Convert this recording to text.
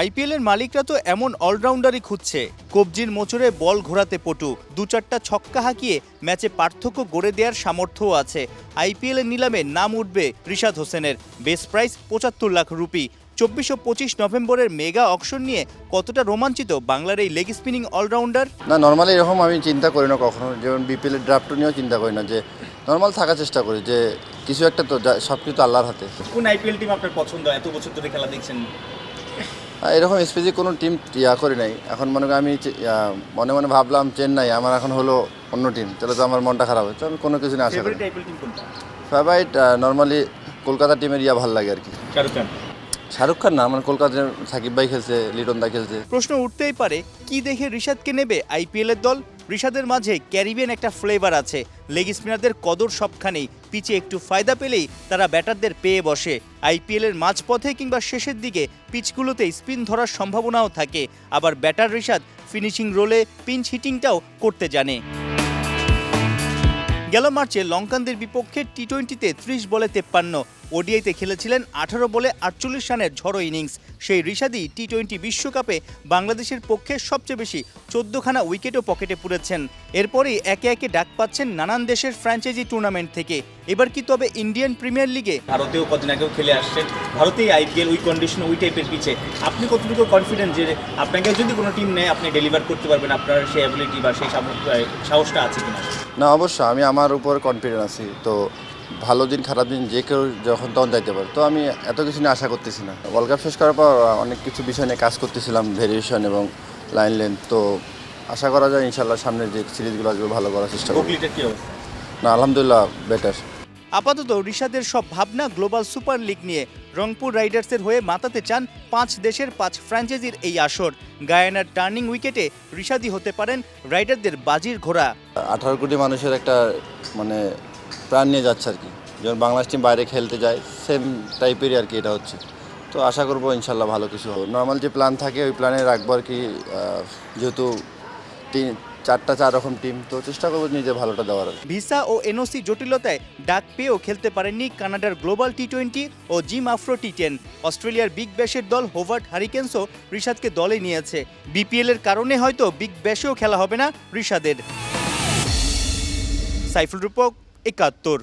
আইপিএলের মালিকরা তো এমন অলরাউন্ডারই খুঁজছে, কবজির মোচড়ে বল ঘোরাতে পটু, ২-৪টা ছক্কা হাঁকিয়ে ম্যাচে পার্থক্য গড়ে দেওয়ার সামর্থ্যও আছে। আইপিএলের নিলামে নাম উঠবে রিশাদ হোসেনের, বেস্ট প্রাইস ৭৫ লাখ রুপি। ২৪ ও ২৫ নভেম্বরের মেগা অকশন নিয়ে কতটা রোমাঞ্চিত বাংলার এই লেগ স্পিনিং অলরাউন্ডার? না, নর্মালি এরকম আমি চিন্তা করি না কখনো, যেমন বিপিএলের ড্রাফট নিয়েও চিন্তা করি না, যে নর্মাল থাকার চেষ্টা করি, যে কিছু একটা তো সব কিছু আল্লাহর হাতে। কোন আইপিএল টিম আপনার পছন্দ? এত বছর ধরে খেলা দেখছেন। এরকম স্পেসিফিক কোনো টিম করি নাই। এখন মনে করি আমি মনে মনে ভাবলাম চেন্নাই, আমার এখন হলো অন্য টিম, তাহলে তো আমার মনটা খারাপ হয়। তো আমি কোনো কিছু নিয়ে আশা করি। ফেভারিট নর্মালি কলকাতা টিমের ভালো লাগে আর কি। শাহরুখ খান না, আমার কলকাতার সাকিব ভাই খেলছে, লিটন দা খেলছে। প্রশ্ন উঠতেই পারে, কি দেখে রিশাদকে নেবে আইপিএলের দল? রিশাদের মাঝে ক্যারিবিয়ান একটা ফ্লেভার আছে। লেগ স্পিনারদের কদর সবখানেই, পিচে একটু ফায়দা পেলেই তারা ব্যাটারদের পেয়ে বসে। আইপিএলের মাঝপথে কিংবা শেষের দিকে পিচগুলোতে স্পিন ধরার সম্ভাবনাও থাকে। আবার ব্যাটার রিশাদ ফিনিশিং রোলে পিঞ্চ হিটিংটাও করতে জানে। গেল মার্চে লঙ্কানদের বিপক্ষে টি-20তে ৩০ বলে ৫৩, ওডিআইতে খেলেছিলেন ১৮ বলে ৪৮ রানের ঝড়ো ইনিংস। সেই রিশাদই টি-20 বিশ্বকাপে বাংলাদেশের পক্ষে সবচেয়ে বেশি ১৪খানা উইকেটও পকেটে পুরেছেন। এরপরেই একে একে ডাক পাচ্ছেন নানান দেশের ফ্র্যাঞ্চাইজি টুর্নামেন্ট থেকে। এবার কি তবে ইন্ডিয়ান প্রিমিয়ার লিগে? ভারতেও কদিন আগেও খেলে আসছেন, ভারতেই আইপিএল ওই কন্ডিশন ওই টাইপের পিচে আপনি কতটুকু কনফিডেন্ট যে আপনাকে যদি কোনো টিম নেয় আপনি ডেলিভার করতে পারবেন, আপনার সেই অ্যাবিলিটি বা সেই সাহসটা আছে কিনা? না, অবশ্যই আমি আমার উপর কনফিডেন্ট আছি। তো ভালো দিন খারাপ দিন যে কেউ যখন তখন যাইতে পারে। তো আমি এত কিছু নিয়ে আশা করতেছি না। ওয়ার্ল্ড কাপ শেষ করার পর অনেক কিছু বিষয় নিয়ে কাজ করতেছিলাম, ভেরিয়েশন এবং লাইন লেন্থ। তো আশা করা যায় ইনশাল্লাহ সামনের যে সিরিজগুলো আসবে ভালো করার চেষ্টা করব। কি অবস্থা? না, আলহামদুলিল্লাহ বেটার। আপাতত রিশাদের সব ভাবনা গ্লোবাল সুপার লিগ নিয়ে। রংপুর রাইডার্সের হয়ে মাতাতে চান ৫ দেশের ৫ ফ্র্যাঞ্চাইজির এই আসর। গায়ানার টার্নিং উইকেটে রিশাদই হতে পারেন রাইডারদের বাজির ঘোড়া। ১৮ কোটি মানুষের একটা মানে প্রাণ নিয়ে যাচ্ছে আর কি। যেমন বাংলাদেশ টিম বাইরে খেলতে যায়, সেম টাইপেরই আর কি এটা হচ্ছে। তো আশা করবো ইনশাল্লাহ ভালো কিছু হবে। নর্মাল যে প্ল্যান থাকে ওই প্ল্যানে রাখবো আর কি। যেহেতু ৪ রকম টিম, তো চেষ্টা করবো নিজে ভালোটা দেওয়ার। ভিসা ও এনওসি জটিলতায় ডাক পেয়েও খেলতে পারেননি কানাডার গ্লোবাল টি-20 ও জিম আফ্রো টি10। অস্ট্রেলিয়ার বিগ ব্যাশের দল হোভার্ট হারিকেন্সও রিশাদকে দলে নিয়েছে। বিপিএলের কারণে হয়তো বিগ ব্যাশেও খেলা হবে না রিশাদের। সাইফুল রূপক, ৭১।